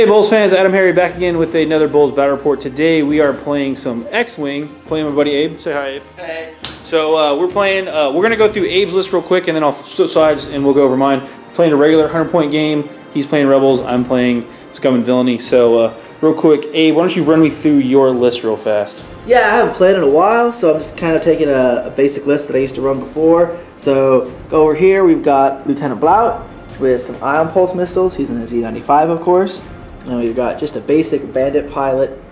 Hey BoLS fans, Adam Harry back again with another BoLS Battle Report. Today we are playing some X-Wing, playing my buddy Abe. Say hi, Abe. Hey. So we're playing, we're going to go through Abe's list real quick and then I'll switch sides and we'll go over mine. Playing a regular 100-point game, he's playing Rebels, I'm playing Scum and Villainy. So real quick, Abe, why don't you run me through your list real fast? Yeah, I haven't played in a while, so I'm just kind of taking a basic list that I used to run before. So go over here, we've got Lieutenant Blount with some ion pulse missiles. He's in the Z95, of course. And we've got just a basic bandit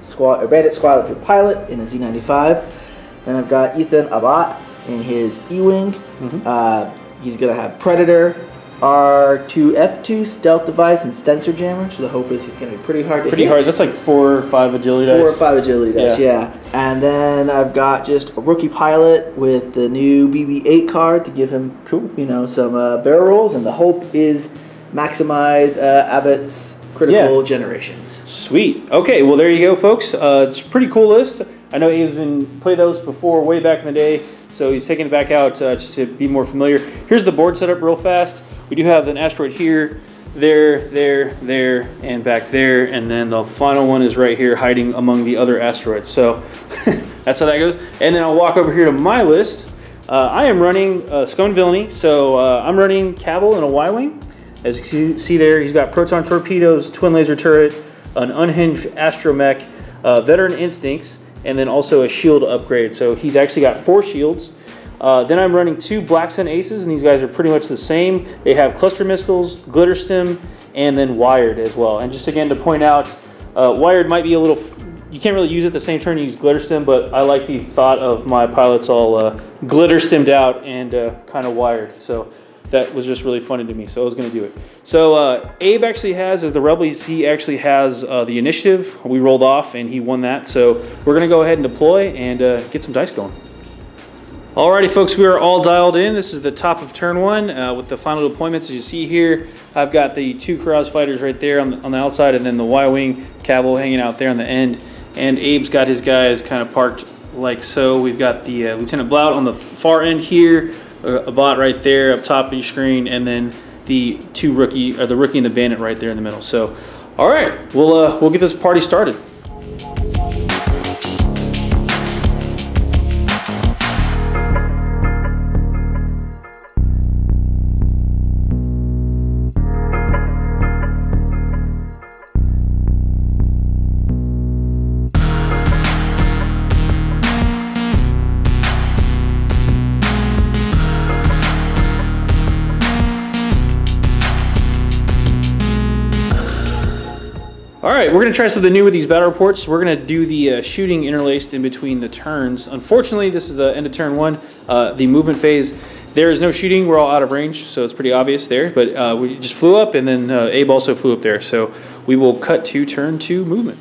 squadron pilot in a Z95. Then I've got Ethan Abbott in his E-Wing. He's going to have Predator, R2-F2 stealth device and sensor jammer. So the hope is he's going to be pretty hard to hit. Pretty hard. That's like 4 or 5 agility dice. 4 or 5 agility dice, yeah. And then I've got just a rookie pilot with the new BB-8 card to give him, you know, some barrel rolls. And the hope is maximize Abbott's critical generations. Sweet. Okay, well there you go, folks. It's a pretty cool list. I know Abe's played those before, way back in the day, so he's taking it back out just to be more familiar. Here's the board setup real fast. We do have an asteroid here, there, and back there, and then the final one is right here, hiding among the other asteroids. So that's how that goes. And then I'll walk over here to my list. I am running Scum and Villainy, so I'm running Kavil in a Y-Wing. As you see there, he's got proton torpedoes, twin laser turret, an unhinged astromech, veteran instincts, and then also a shield upgrade. So he's actually got 4 shields. Then I'm running 2 Black Sun Aces, and these guys are pretty much the same. They have cluster missiles, glitter stem, and then wired as well. And just again to point out, wired might be a little, you can't really use it the same turn you use glitter stem, but I like the thought of my pilots all glitter stemmed out and kind of wired. So that was just really funny to me, so I was going to do it. So Abe actually has, as the Rebels, he actually has the initiative. We rolled off and he won that. So we're going to go ahead and deploy and get some dice going. Alrighty folks, we are all dialed in. This is the top of turn 1 with the final deployments. As you see here, I've got the 2 Kuraz fighters right there on the outside, and then the Y-Wing Kavil hanging out there on the end. And Abe's got his guys kind of parked like so. We've got the Lieutenant Blount on the far end here, a bot right there up top of your screen, and then the the rookie and the bandit right there in the middle. So, all right, we'll get this party started. Alright, we're going to try something new with these battle reports. We're going to do the shooting interlaced in between the turns. Unfortunately, this is the end of turn 1, the movement phase. There is no shooting, we're all out of range, so it's pretty obvious there. But we just flew up, and then Abe also flew up there. So we will cut to turn 2 movement.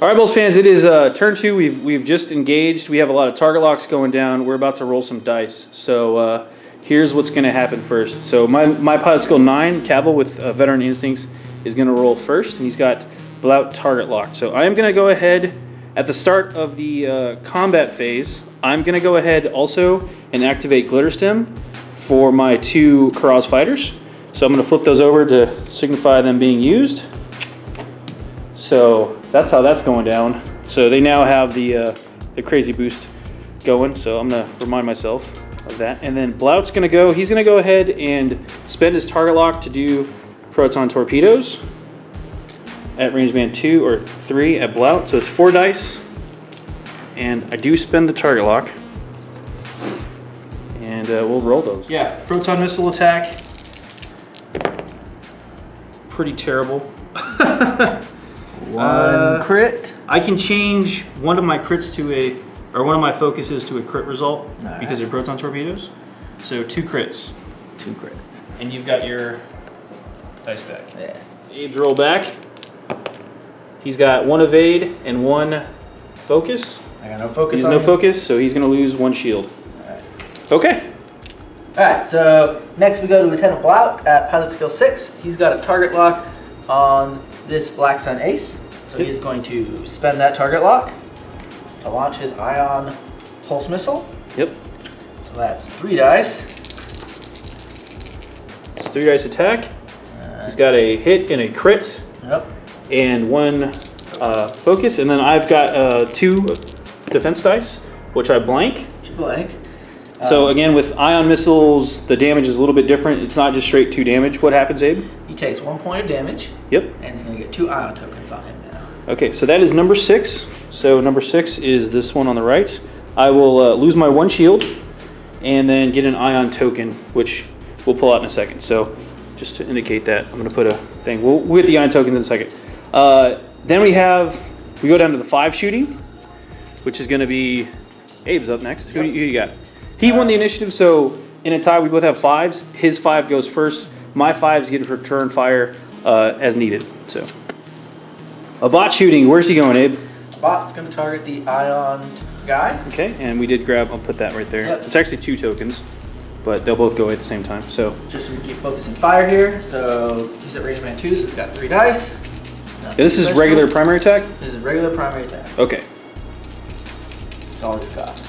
All right, BoLS fans, it is turn 2. We've just engaged. We have a lot of target locks going down. We're about to roll some dice. So here's what's going to happen first. So my pilot skill 9, Kavil with veteran instincts, is going to roll first, and he's got Blount target locked. So I am going to go ahead at the start of the combat phase. I'm going to go ahead also and activate glitter stem for my 2 Kuraz fighters. So I'm going to flip those over to signify them being used. So that's how that's going down. So they now have the crazy boost going. So I'm gonna remind myself of that. And then Blount's gonna go. He's gonna go ahead and spend his target lock to do proton torpedoes at range band 2 or 3 at Blount. So it's 4 dice, and I do spend the target lock. And we'll roll those. Yeah, proton missile attack. pretty terrible. One crit. I can change one of my crits to one of my focuses to a crit result because they're proton torpedoes. So 2 crits. 2 crits. And you've got your dice back. Yeah. So Abe's roll back. He's got 1 evade and 1 focus. I got no focus. He has no focus, so he's going to lose 1 shield. Alright. Okay. Alright, so next we go to Lieutenant Blout at Pilot Skill 6. He's got a target lock on this Black Sun Ace. So he is going to spend that target lock to launch his ion pulse missile. Yep. So that's 3 dice. It's 3 dice attack. He's got a hit and a crit. Yep. And 1 focus. And then I've got 2 defense dice, which I blank. Blank. So again, with ion missiles, the damage is a little bit different. It's not just straight 2 damage. What happens, Abe? He takes 1 point of damage. Yep. And he's going to get 2 ion tokens on him now. Okay, so that is number 6. So number 6 is this one on the right. I will lose my 1 shield and then get an ion token, which we'll pull out in a second. So just to indicate that, I'm going to put a thing. We'll get the ion tokens in a second. Then we go down to the 5 shooting, which is going to be Abe's up next. Who do you got? He won the initiative, so in a tie we both have 5s. His 5 goes first. My 5s get to return fire as needed. So a bot shooting. Where's he going, Abe? Bot's going to target the ion guy. Okay, and we did grab. I'll put that right there. Yep. It's actually 2 tokens, but they'll both go at the same time. So just so we keep focusing fire here. So he's at range man 2, so he's got 3 dice. This is regular primary attack? This is regular primary attack. Okay. That's all he's got.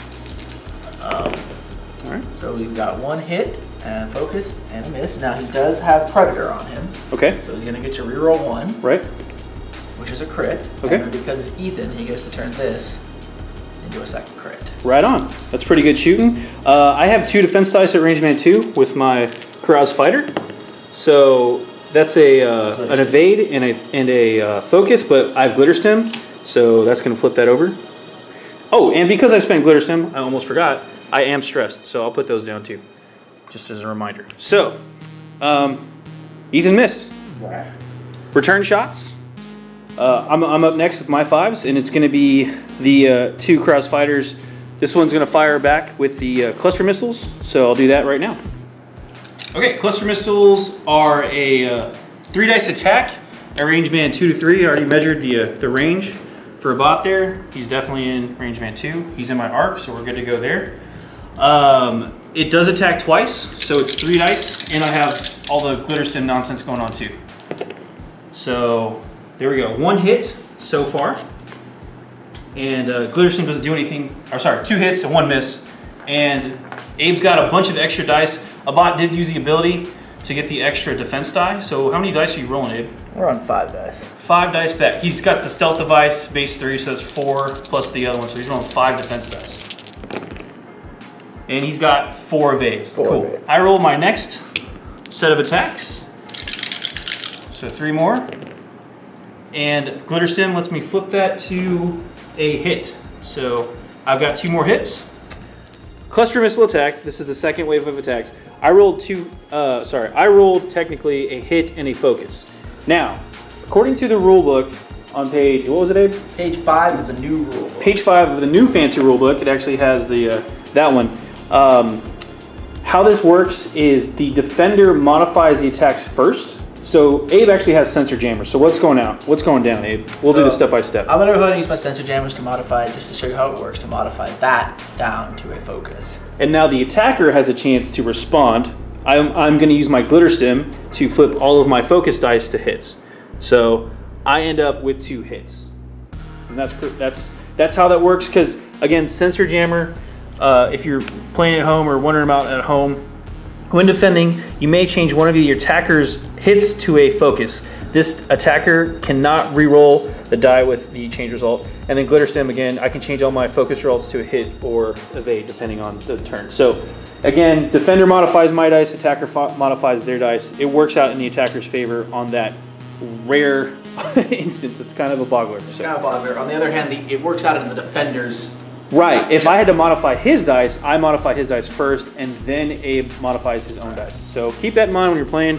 Alright. So we've got 1 hit and focus and a miss. Now he does have Predator on him. Okay. So he's going to get to reroll 1. Right. Which is a crit. Okay. And then because it's Ethan, he gets to turn this into a second crit. Right on. That's pretty good shooting. I have 2 defense dice at range man 2 with my Carouse Fighter. So that's an evade and a focus, but I have Glitter Stem, so that's going to flip that over. Oh, and because I spent Glitter Stem, I almost forgot, I am stressed, so I'll put those down too, just as a reminder. So, Ethan missed. Right. Return shots. I'm up next with my 5s, and it's going to be the 2 Carouse Fighters. This one's going to fire back with the cluster missiles, so I'll do that right now. Okay, cluster missiles are a 3 dice attack at range man 2 to 3. I already measured the range for a bot there. He's definitely in range man 2. He's in my arc, so we're good to go there. It does attack twice, so it's 3 dice, and I have all the Glitter Stem nonsense going on too. So there we go. 1 hit so far, and Glitter Stem doesn't do anything. Or sorry, 2 hits and 1 miss, and Abe's got a bunch of extra dice. A bot did use the ability to get the extra defense die. So how many dice are you rolling, Abe? We're on 5 dice. 5 dice back. He's got the stealth device, base 3, so that's 4 plus the other one. So he's rolling 5 defense dice. And he's got 4 evades. Cool. Evades. I roll my next set of attacks. So 3 more. And Glitter Stem lets me flip that to a hit. So I've got 2 more hits. Cluster missile attack. This is the second wave of attacks. I rolled technically a hit and a focus. Now, according to the rule book on page, what was it, Abe? Page 5 of the new rule book. Page 5 of the new fancy rule book. It actually has the that one. How this works is the defender modifies the attacks first. So Abe actually has sensor jammers. So what's going out? What's going down, Abe? We'll do this step by step. I'm gonna go ahead and use my sensor jammers to modify it, just to show you how it works, to modify that down to a focus. And now the attacker has a chance to respond. I'm gonna use my Glitter Stem to flip all of my focus dice to hits. So I end up with 2 hits. And that's how that works, because again, sensor jammer, if you're playing at home or wondering about at home, when defending, you may change one of your attacker's hits to a focus. This attacker cannot re-roll the die with the change result. And then Glitter Stem, again, I can change all my focus results to a hit or evade depending on the turn. So again, defender modifies my dice, attacker modifies their dice. It works out in the attacker's favor on that rare instance. It's kind of a boggler. It's kind of a boggler. On the other hand, it works out in the defender's. Right. If I had to modify his dice, I modify his dice first, and then Abe modifies his own dice. So keep that in mind when you're playing.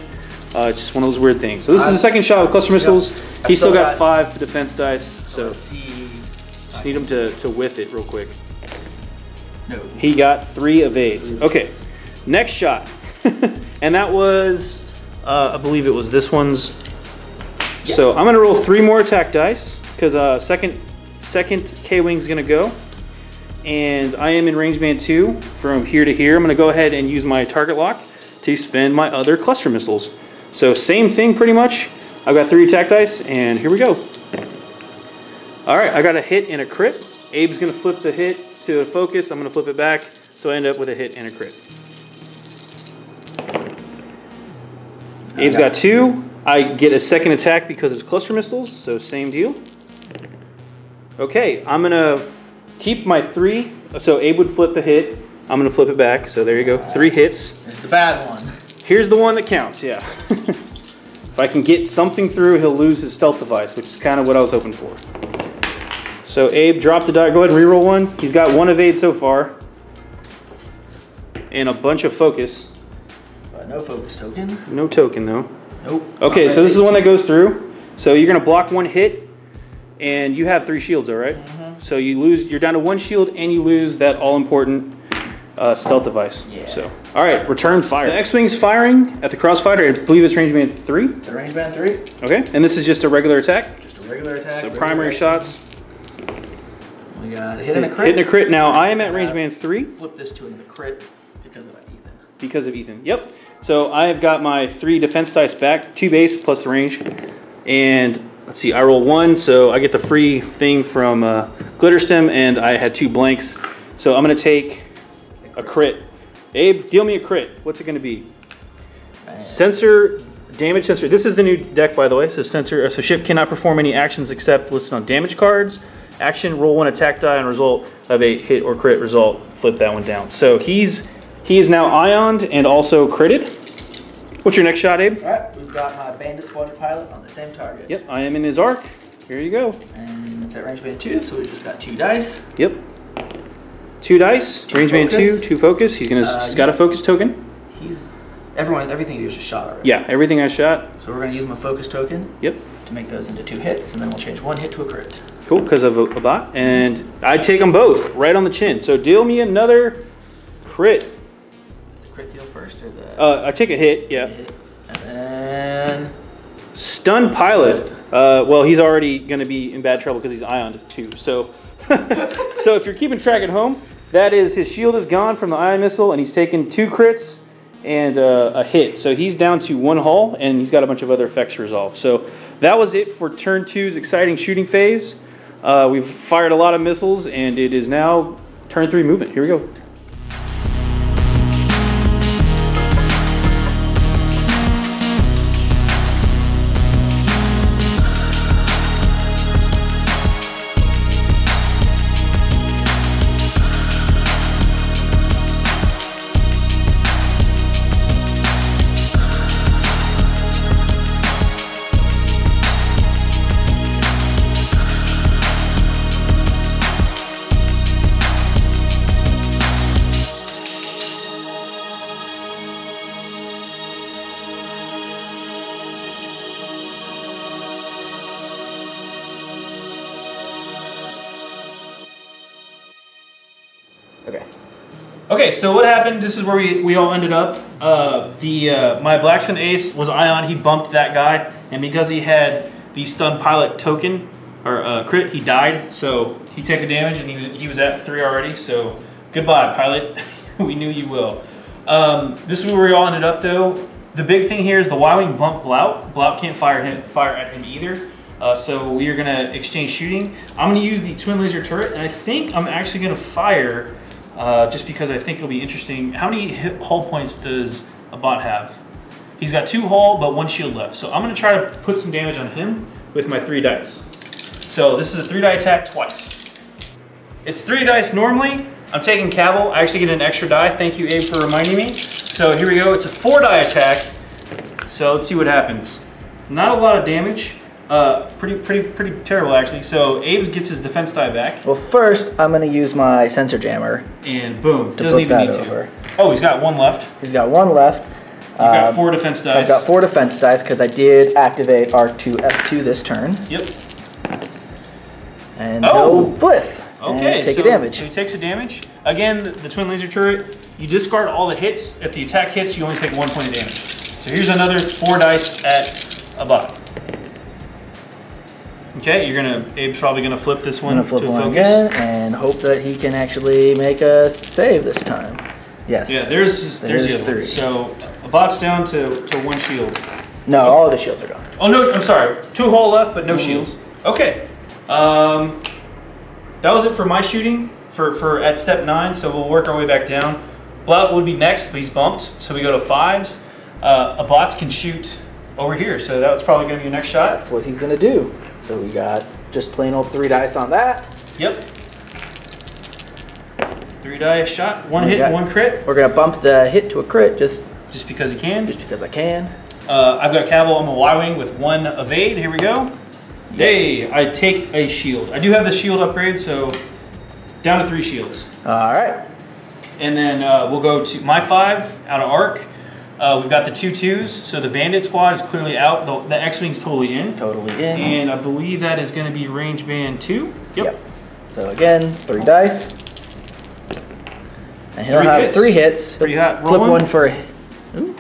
It's just one of those weird things. So this is the second shot with cluster missiles. He's still got 5 defense dice, so just need him to whiff it real quick. No. He got 3 evades. Okay, next shot. And that was, I believe it was this one's. Yep. So I'm gonna roll 3 more attack dice, because second K-Wing's gonna go. And I am in range band 2 from here to here. I'm gonna go ahead and use my target lock to spend my other cluster missiles. So same thing pretty much. I've got 3 attack dice, and here we go. All right, I got a hit and a crit. Abe's gonna flip the hit to a focus. I'm gonna flip it back, so I end up with a hit and a crit. Abe's got 2. I get a second attack because it's cluster missiles, so same deal. Okay, I'm gonna keep my 3. So Abe would flip the hit. I'm gonna flip it back, so there you go. 3 hits. It's the bad one. Here's the one that counts, yeah. If I can get something through, he'll lose his stealth device, which is kind of what I was hoping for. So Abe, drop the die. Go ahead and reroll 1. He's got 1 evade so far. And a bunch of focus. No focus token. No token, though. Nope. Okay, so this is the one that goes through. So you're going to block 1 hit, and you have 3 shields, all right? So you're down to 1 shield, and you lose that all-important stealth device. Yeah. So, all right, return fire. The X-Wing's firing at the crossfighter. I believe it's range band 3. It's a range band 3. Okay, and this is just a regular attack. Just a regular attack. So primary shots. We got a hit and a crit. Hit and a crit. Now I am at range band 3. Flip this to the crit because of Ethan. Because of Ethan. Yep. So I've got my 3 defense dice back, 2 base plus the range, and let's see. I roll 1, so I get the free thing from Glitter Stem, and I had 2 blanks. So I'm gonna take a crit. Abe, deal me a crit. What's it gonna be? Sensor, damage sensor. This is the new deck, by the way. So so ship cannot perform any actions except listed on damage cards. Action, roll 1 attack die, and result of a hit or crit result. Flip that one down. So he is now ioned and also critted. What's your next shot, Abe? All right, we've got my Bandit Squadron pilot on the same target. Yep, I am in his arc. Here you go. And it's at range band 2, so we just got 2 dice. Yep. 2 dice. Range band 2, 2 focus. He's got a focus token. Everything you just shot already. Yeah, everything I shot. So we're gonna use my focus token. Yep. To make those into 2 hits, and then we'll change 1 hit to a crit. Cool, because of a bot. And I take them both right on the chin. So deal me another crit. Is the crit deal first or the? I take a hit. Yeah. And then stun pilot. Well, he's already going to be in bad trouble because he's ioned too. So, so if you're keeping track at home, that is his shield is gone from the ion missile, and he's taken 2 crits and a hit. So he's down to 1 hull, and he's got a bunch of other effects to resolve. So that was it for turn 2's exciting shooting phase. We've fired a lot of missiles, and it is now turn 3 movement. Here we go. Okay, so what happened, this is where we all ended up. My Blackstone Ace was Ion, he bumped that guy, and because he had the stun pilot token, or crit, he died, so he took the damage, and he was at 3 already, so goodbye, pilot. We knew you will. This is where we all ended up, though. The big thing here is the Y-Wing bumped Blout. Blout can't fire at him either, so we are going to exchange shooting. I'm going to use the twin laser turret, and I think I'm actually going to fire just because I think it'll be interesting. How many hull points does a bot have? He's got 2 hull, but 1 shield left. So I'm going to try to put some damage on him with my 3 dice. So this is a 3-die attack twice. It's 3 dice normally. I'm taking Kavil. I actually get an extra die. Thank you, Abe, for reminding me. So here we go. It's a 4-die attack. So let's see what happens. Not a lot of damage. Pretty terrible, actually. So Abe gets his defense die back. Well, first, I'm going to use my sensor jammer. And boom. To doesn't even need to. Oh, he's got 1 left. He's got 1 left. You got 4 defense dice. I've got 4 defense dice because I did activate R2 F2 this turn. Yep. And no fliff. Okay, and take a damage. So he takes a damage. Again, the twin laser turret, you discard all the hits. If the attack hits, you only take 1 point of damage. So here's another 4 dice at a bot. Okay, Abe's probably gonna flip this one to flip a one focus. again and hope that he can actually make a save this time. Yes. Yeah, there's the other 3. one. So a bot's down to 1 shield. No, all of the shields are gone. Oh no, I'm sorry. 2 hull left, but no shields. Okay. That was it for my shooting for at step 9. So we'll work our way back down. Blout would be next, but he's bumped. So we go to 5s. A bots can shoot over here. So that was probably going to be your next shot. That's what he's going to do. So we got just plain old 3 dice on that. Yep. 3 die shot. 1 hit, 1 crit. We're going to bump the hit to a crit just because he can. Just because I can. I've got Kavil on the Y-Wing with 1 evade. Here we go. Yes. Hey, I take a shield. I do have the shield upgrade, so down to 3 shields. All right. And then we'll go to my 5 out of arc. We've got the 2 2s, so the bandit squad is clearly out. The X-Wing's totally in. Totally in. And I believe that is going to be range band 2. Yep. So again, 3 dice. And he'll have 3 hits. Pretty hot. Flip 1 for a... Ooh.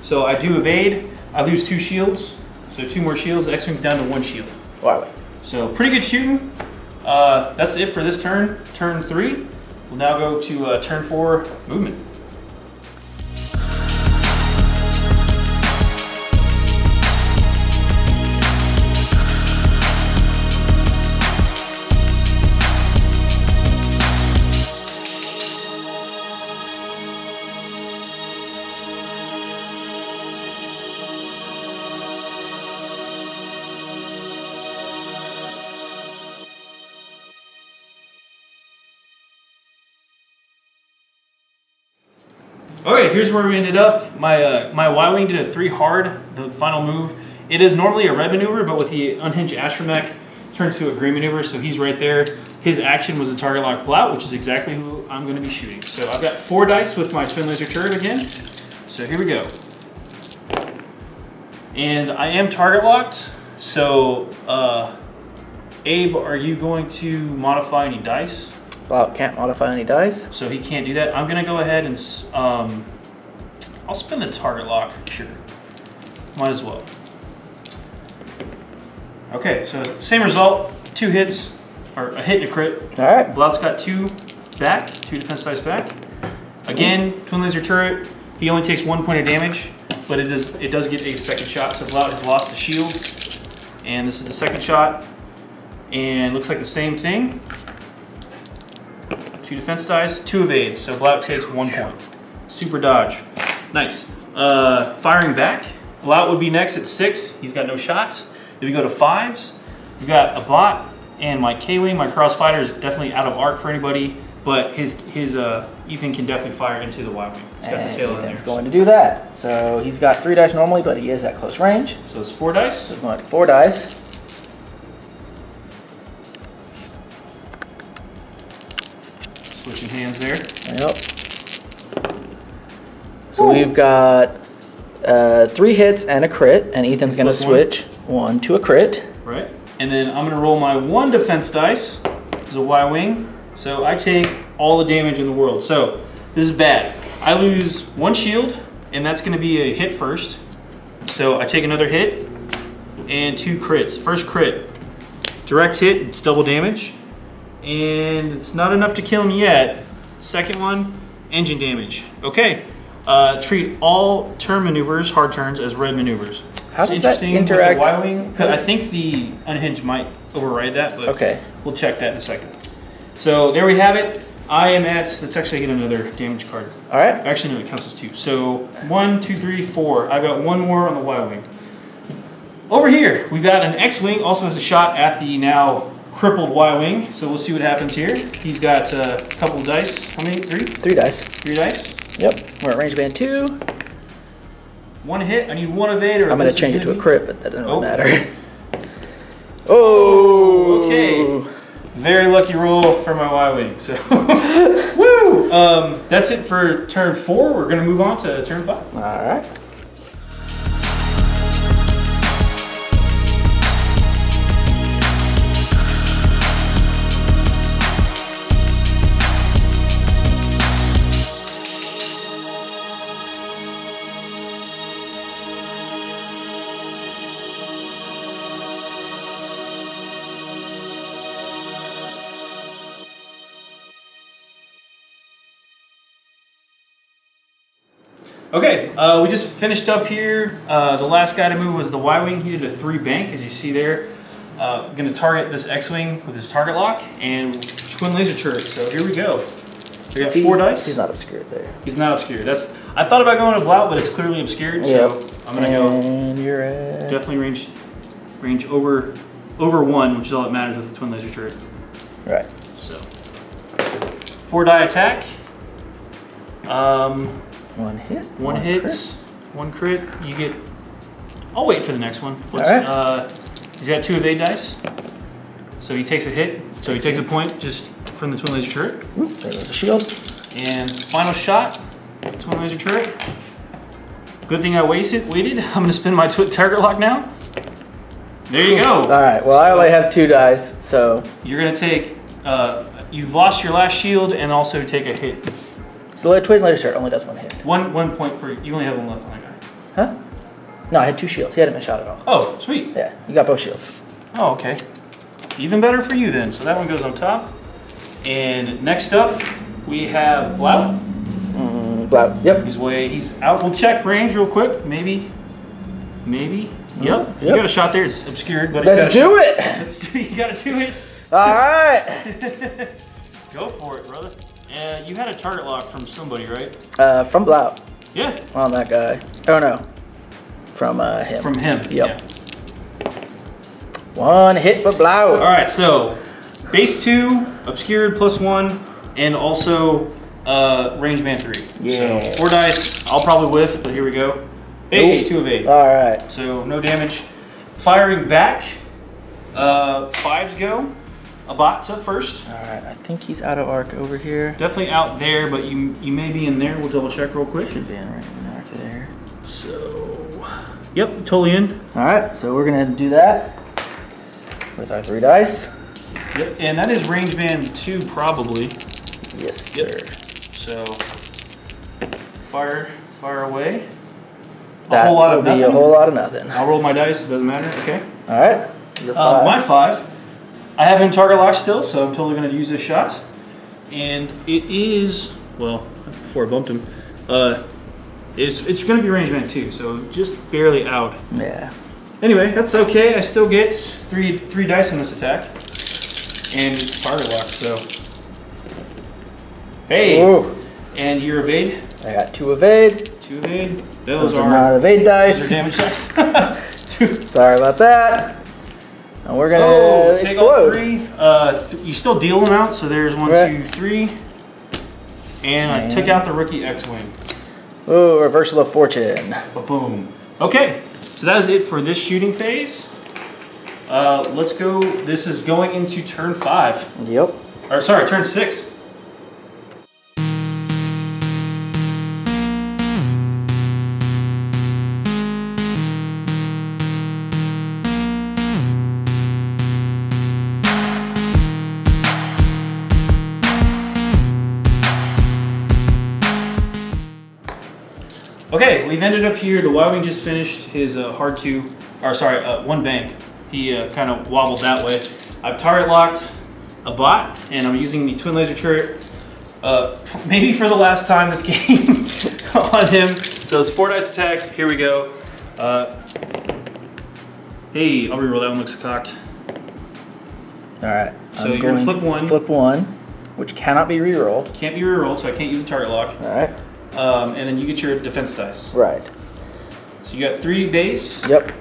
So I do evade. I lose 2 shields. So 2 more shields. X-Wing's down to 1 shield. Wow. So pretty good shooting. That's it for this turn. Turn 3. We'll now go to turn 4 movement. Okay, here's where we ended up. My Y-Wing did a 3 hard, the final move. It is normally a red maneuver, but with the unhinged astromech, turns to a green maneuver, so he's right there. His action was a target lock Blout, which is exactly who I'm going to be shooting. So I've got 4 dice with my twin laser turret again. So here we go. And I am target locked, so Abe, are you going to modify any dice? Blout can't modify any dice. So he can't do that. I'm going to go ahead and I'll spin the target lock. Sure. Might as well. Okay, so same result. 2 hits, or a hit and a crit. All right. Blout's got 2 back, 2 defense dice back. Again, twin laser turret. He only takes 1 point of damage, but it does get a second shot. So Blout has lost the shield. And this is the second shot. And looks like the same thing. 2 defense dice, 2 evades, so Blout takes 1 point. Super dodge. Nice. Firing back. Blout would be next at 6. He's got no shots. Then we go to 5s. We've got a bot and my K-Wing. My crossfighter is definitely out of arc for anybody, but his Ethan can definitely fire into the Y-Wing. He's got the tail in there. He's going to do that. So he's got 3 dice normally, but he is at close range. So it's 4 dice. So he's going to 4 dice. Switching hands there. Yep. So we've got 3 hits and a crit, and Ethan's going to switch 1 to a crit. Right. And then I'm going to roll my 1 defense dice as a Y-Wing. So I take all the damage in the world. So this is bad. I lose 1 shield, and that's going to be a hit first. So I take another hit and 2 crits. First crit, direct hit, it's double damage. And it's not enough to kill him yet. Second one, engine damage. Okay, treat all turn maneuvers, hard turns, as red maneuvers. How does that interact? With the Y-Wing, I think the unhinged might override that, but okay, we'll check that in a second. So there we have it. I am at, let's actually get another damage card. All right. Actually, no, it counts as 2. So 1, 2, 3, 4. I've got 1 more on the Y-Wing. Over here, we've got an X-Wing, also has a shot at the now crippled Y-Wing, so we'll see what happens here. He's got a couple of dice. How many? 3? 3 dice. 3 dice. Yep. We're at range band 2. 1 hit. I need 1 evade. I'm going to change it to a crit, but that doesn't really matter. Oh. Okay. Very lucky roll for my Y-Wing. So, woo! That's it for turn 4. We're going to move on to turn 5. All right. Okay, we just finished up here. The last guy to move was the Y-Wing. He did a 3 bank, as you see there. Gonna target this X-Wing with his target lock and twin laser turret. So here we go. We got 4 dice. He's not obscured there. He's not obscured. I thought about going to Blout, but it's clearly obscured. Yep. So I'm gonna go. And you're at... Definitely range over 1, which is all that matters with the twin laser turret. Right. So 4 die attack. 1 hit. 1 hit. Crit. 1 crit. You get. I'll wait for the next one. All right. He's got 2 evade dice. So he takes a hit. So he takes a point just from the twin laser turret. Oop, there goes the shield. And final shot. Twin laser turret. Good thing I waited. I'm gonna spin my target lock now. There you go. All right. Well, I only have 2 dice, so you're gonna take. You've lost your last shield and also take a hit. so the twin laser turret only does 1 hit. One point per. You only have 1 left on that guy. Huh? No, I had 2 shields. He hadn't been shot at all. Oh, sweet. Yeah, you got both shields. Oh, okay. Even better for you then. So that one goes on top. And next up, we have Blout. Blout. Yep. He's out. We'll check range real quick. Maybe. Yep. You got a shot there. It's obscured, but Let's do it. You gotta do it. All right. Go for it, brother. You had a target lock from somebody, right? From Blout. Yeah. On that guy. Oh no. From him. From him. Yep. Yeah. 1 hit but Blout. All right. So base 2, obscured +1, and also range band 3. Yeah. So 4 dice. I'll probably whiff, but here we go. Hey, 2 evade. All right. So no damage. Firing back. 5s go. A bot's up first. All right. I think he's out of arc over here. Definitely out there, but you may be in there. We'll double check real quick. Could be in right in arc there. So, yep, totally in. All right. So we're gonna do that with our 3 dice. Yep, and that is range band 2 probably. Yes, Yep. sir. So, fire away. That a whole lot of will be nothing. a whole lot of nothing. I'll roll my dice. It doesn't matter. Okay. All right. Your 5. My 5. I have him target locked still, so I'm totally going to use this shot. And it is, well, before I bumped him, it's going to be range band 2, so just barely out. Yeah. Anyway, that's okay. I still get three dice on this attack, and it's target locked. So, hey, Ooh. and your evade. I got 2 evade. 2 evade. Those are not evade dice. Those are damage dice. Sorry about that. And we're gonna take explode. all 3. You still deal them out. So there's 1, Right. 2, 3, and I took out the rookie X-wing. Ooh, reversal of fortune. Boom. Okay, so that is it for this shooting phase. Let's go. This is going into turn 5. Yep. Or sorry, turn 6. Okay, we've ended up here. The Y-Wing just finished his hard 2, or sorry, 1 bank. He kind of wobbled that way. I've target locked a bot, and I'm using the twin laser turret, maybe for the last time this game on him. So it's 4 dice attack. Here we go. Hey, I'll reroll. That one looks cocked. All right. So you're gonna flip 1. Flip 1, which cannot be rerolled. Can't be rerolled, so I can't use the target lock. All right. And then you get your defense dice. Right. So you got 3 base. Yep.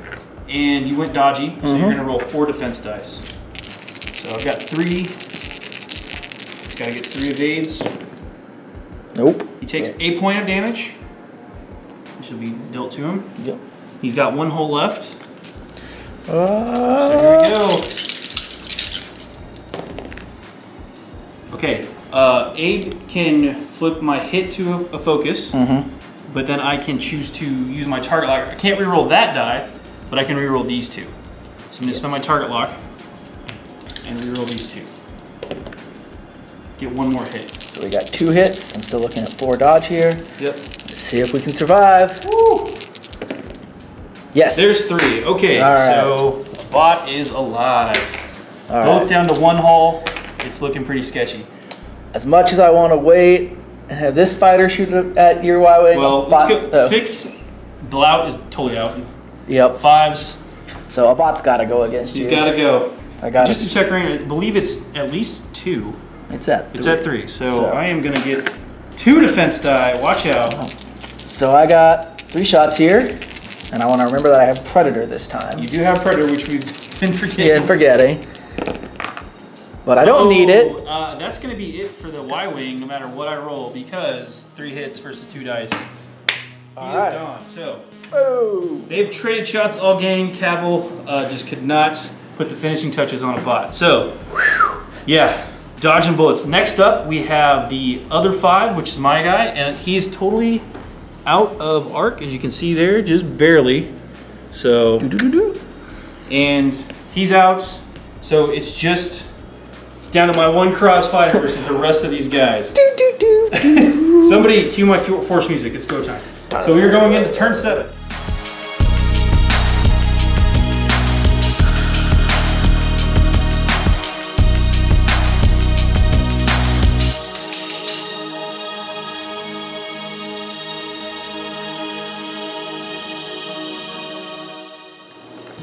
And you went dodgy, so you're gonna roll 4 defense dice. So I've got 3. Gotta get 3 evades. Nope. He takes 8 point of damage, which will be dealt to him. Yep. He's got 1 hole left. So here we go. Okay, Abe can flip my hit to a focus, but then I can choose to use my target lock. I can't reroll that die, but I can reroll these 2. So I'm gonna spend my target lock and reroll these 2. Get 1 more hit. So we got 2 hits. I'm still looking at 4 dodge here. Yep. Let's see if we can survive. Woo! Yes. There's 3. Okay, All right. so the bot is alive. All Both right. down to 1 hull. It's looking pretty sketchy. As much as I want to wait, And have this fighter shoot at your Y-Wing. Well, let's go. 6, Blout is totally out. Yep. 5s. So a bot's got to go against you. He's got to go. I got Just to check range, I believe it's at least 2. It's at 3. It's at 3. So I am going to get 2 defense die. Watch out. So I got 3 shots here. And I want to remember that I have Predator this time. You do have Predator, which we've been forgetting. Yeah, forgetting. But I don't need it. That's going to be it for the Y-Wing, no matter what I roll, because 3 hits versus 2 dice. He is gone. So they've traded shots all game. Kavil just could not put the finishing touches on a bot. So, yeah, dodging bullets. Next up, we have the other 5, which is my guy, and he is totally out of arc, as you can see there, just barely. So, and he's out. So it's down to my 1 crossfighter versus the rest of these guys. Somebody cue my force music. It's go time. So we are going into turn 7.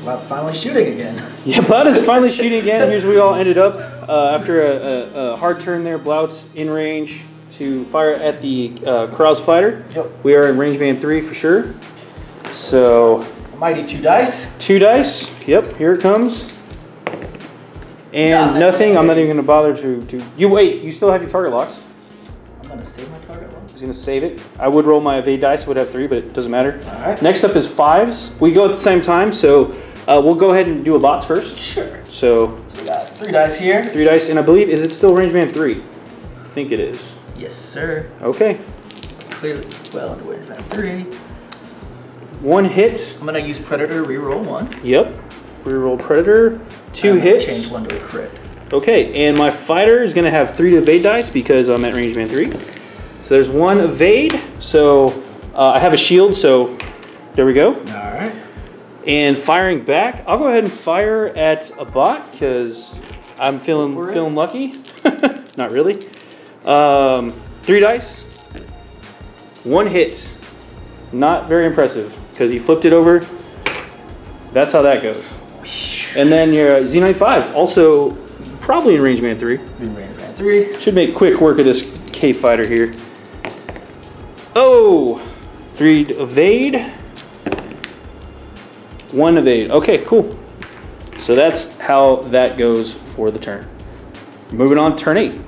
Blout's finally shooting again. Yeah, Blout is finally shooting again. Here's where we all ended up. After a hard turn there, Blout's in range to fire at the Corral's fighter. Yep. We are in range band 3 for sure. So, a mighty 2 dice. 2 dice. Yep, here it comes. And nothing. I'm not even going to bother to. You wait. You still have your target locks. I'm going to save my target lock. He's going to save it. I would roll my evade dice. I would have 3, but it doesn't matter. All right. Next up is 5s. We go at the same time, so we'll go ahead and do a bots first. Sure. So we got 3 dice here. 3 dice, and I believe, is it still range band 3? I think it is. Yes, sir. Okay. Clearly well under range band 3. 1 hit. I'm going to use Predator, reroll 1. Yep. Reroll Predator. 2 hits. Change 1 to a crit. Okay, and my fighter is going to have 3 evade dice because I'm at range band 3. So there's 1 evade. So I have a shield, so there we go. All right. And firing back, I'll go ahead and fire at a bot because I'm feeling lucky. Not really. 3 dice. 1 hit. Not very impressive because he flipped it over. That's how that goes. And then your Z95, also probably in range band 3. In range band 3. Should make quick work of this K fighter here. Oh, 3 evade. 1 evade. Okay, cool. So that's how that goes for the turn. Moving on, turn 8.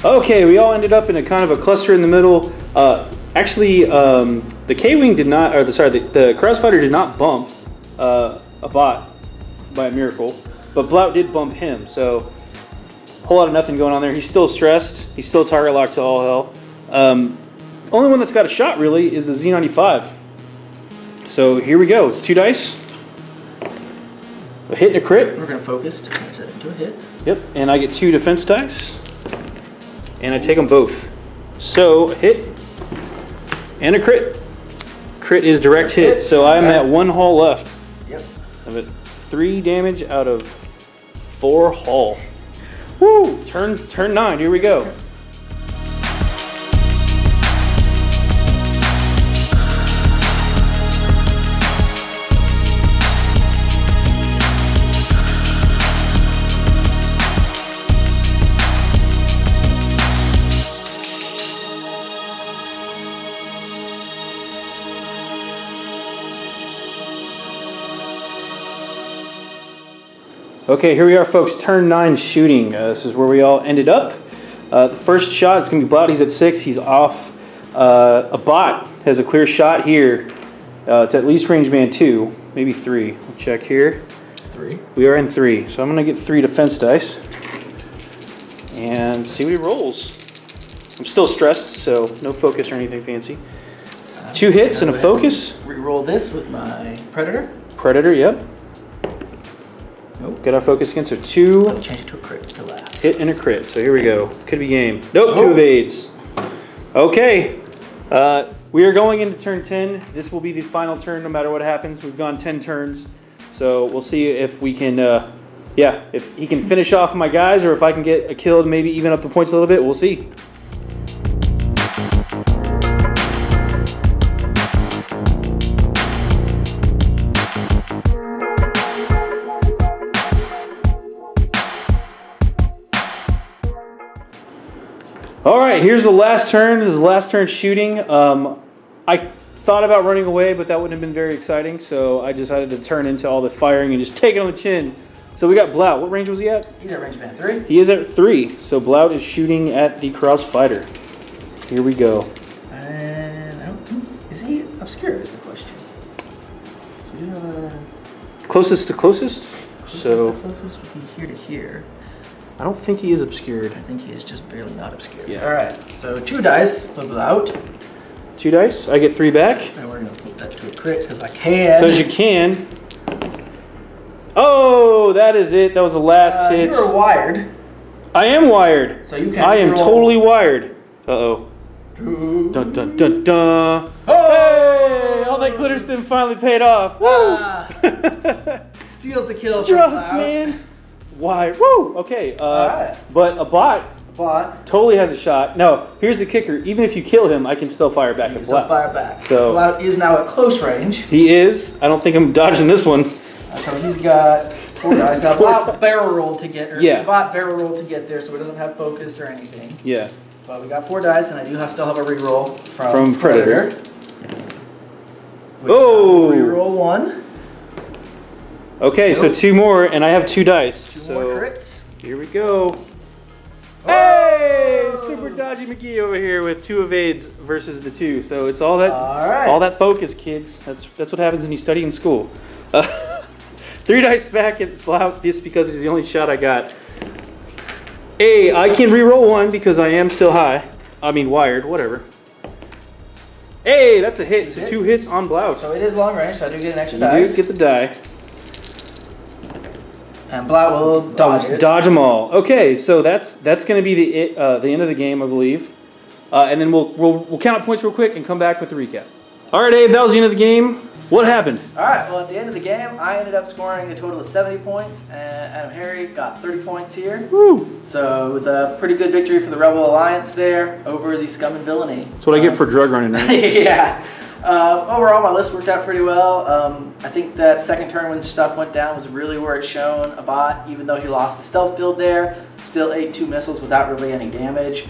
Okay, we all ended up in a kind of a cluster in the middle. Actually, the K-Wing did not, or the Crossfighter did not bump a bot by a miracle, but Blout did bump him, so a whole lot of nothing going on there. He's still stressed. He's still target locked to all hell. Only one that's got a shot, really, is the Z95. So here we go. It's 2 dice. A hit and a crit. We're going to focus to change that into a hit. Yep, and I get 2 defense dice. And I take them both. So, a hit and a crit. Crit is direct hit, so I'm at 1 hull left. Yep. I'm at 3 damage out of 4 hull. Woo! Turn 9, here we go. Okay, here we are, folks. Turn 9 shooting. This is where we all ended up. The first shot is going to be Blout. He's at 6. He's off. A bot has a clear shot here. It's at least range band 2, maybe 3. We'll check here. 3. We are in 3. So I'm going to get 3 defense dice and see what he rolls. I'm still stressed, so no focus or anything fancy. 2 hits and a focus. Reroll this with my Predator. Predator, yep. Nope. Get our focus again. So 2. I'll change it to a crit to last. Hit and a crit. So here we go. Could be game. Nope, 2 evades. Okay. We are going into turn 10. This will be the final turn no matter what happens. We've gone 10 turns. So we'll see if we can, if he can finish off my guys or if I can get a kill to maybe even up the points a little bit. We'll see. All right, here's the last turn. This is the last turn shooting. I thought about running away, but that wouldn't have been very exciting, so I decided to turn into all the firing and just take it on the chin. So we got Blout. What range was he at? He's at range band 3. He is at 3, so Blout is shooting at the Cross Fighter. Here we go. And I don't think, is he obscured is the question. So we do have a... Closest to closest? So the closest would be here to here. I don't think he is obscured. I think he is just barely not obscured. Yeah. All right, so 2 dice for Blout. 2 dice. I get 3 back. And we're going to put that to a crit because I can. Because you can. Oh, that is it. That was the last hit. You are wired. I am wired. So you can I am roll. totally wired. Uh-oh. Dun, dun, dun, dun. Oh! Hey! All that glitter stim finally paid off. Woo! Steals the kill. Drugs, man. Why? Woo! Okay. Alright. But a bot Bot. totally has a shot. No, here's the kicker. Even if you kill him, I can still fire back at Blout. Fire back. So Blout is now at close range. he is. I don't think I'm dodging this one. So he's got 4 dice. Now Bot barrel roll to get, or Yeah. Bot barrel roll to get there, so it doesn't have focus or anything. Yeah. But we got 4 dice, and I do still have a reroll From Predator. Oh! Reroll 1. Okay, so 2 more, and I have 2 dice. 2 so more crits. Here we go. Oh! Hey! Super Dodgy McGee over here with 2 evades versus the 2. So it's all that focus, kids. That's what happens when you study in school. 3 dice back at Blout just because he's the only shot I got. Hey, I can reroll 1 because I am still high. I mean wired, whatever. Hey, that's a hit. So 2 hits on Blout. So it is long range, so I do get an extra You dice. do get the die. And Blout will dodge it. Dodge them all. Okay, so that's going to be the end of the game, I believe. And then we'll count up points real quick and come back with the recap. All right, Abe, that was the end of the game. What happened? All right, well, at the end of the game, I ended up scoring a total of 70 points, and Adam Harry got 30 points here. Woo! So it was a pretty good victory for the Rebel Alliance there over the Scum and Villainy. That's what I get for drug running, right? Yeah. Overall, my list worked out pretty well. I think that second turn when stuff went down was really where it's shown. A bot, even though he lost the stealth field there, still ate 2 missiles without really any damage.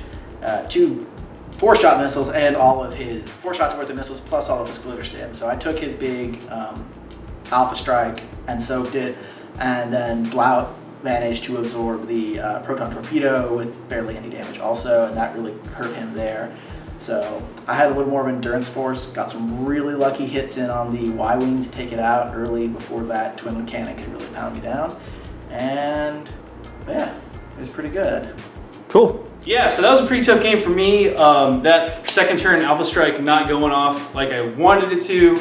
2 4-shot missiles and all of his 4 shots worth of missiles plus all of his glitter stim. So I took his big alpha strike and soaked it, and then Blout managed to absorb the proton torpedo with barely any damage also, and that really hurt him there. So I had a little more of endurance force, got some really lucky hits in on the Y-wing to take it out early before that twin cannon could really pound me down, and yeah, it was pretty good. Cool. Yeah, so that was a pretty tough game for me. That second turn Alpha Strike not going off like I wanted it to.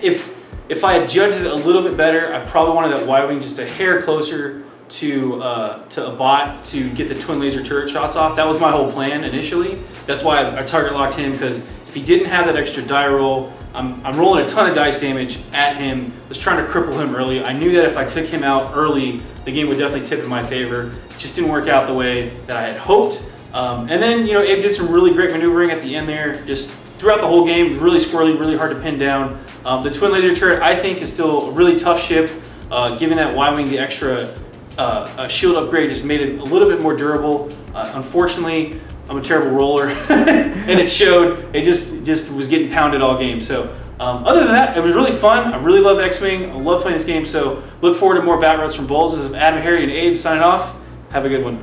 If I had judged it a little bit better, I probably wanted that Y-wing just a hair closer to a bot to get the twin laser turret shots off. That was my whole plan initially. That's why I target locked him, because if he didn't have that extra die roll, I'm rolling a ton of dice damage at him. Was trying to cripple him early. I knew that if I took him out early, the game would definitely tip in my favor. It just didn't work out the way that I had hoped. And then, you know, Abe did some really great maneuvering at the end there. Just throughout the whole game, really squirrely, really hard to pin down. The twin laser turret, I think, is still a really tough ship. Giving that Y-wing the extra shield upgrade just made it a little bit more durable. Unfortunately, I'm a terrible roller, and it showed. It just was getting pounded all game. So other than that, it was really fun. I really love X-Wing. I love playing this game. So look forward to more bat roasts from BoLS. This is Adam, Harry, and Abe signing off. Have a good one.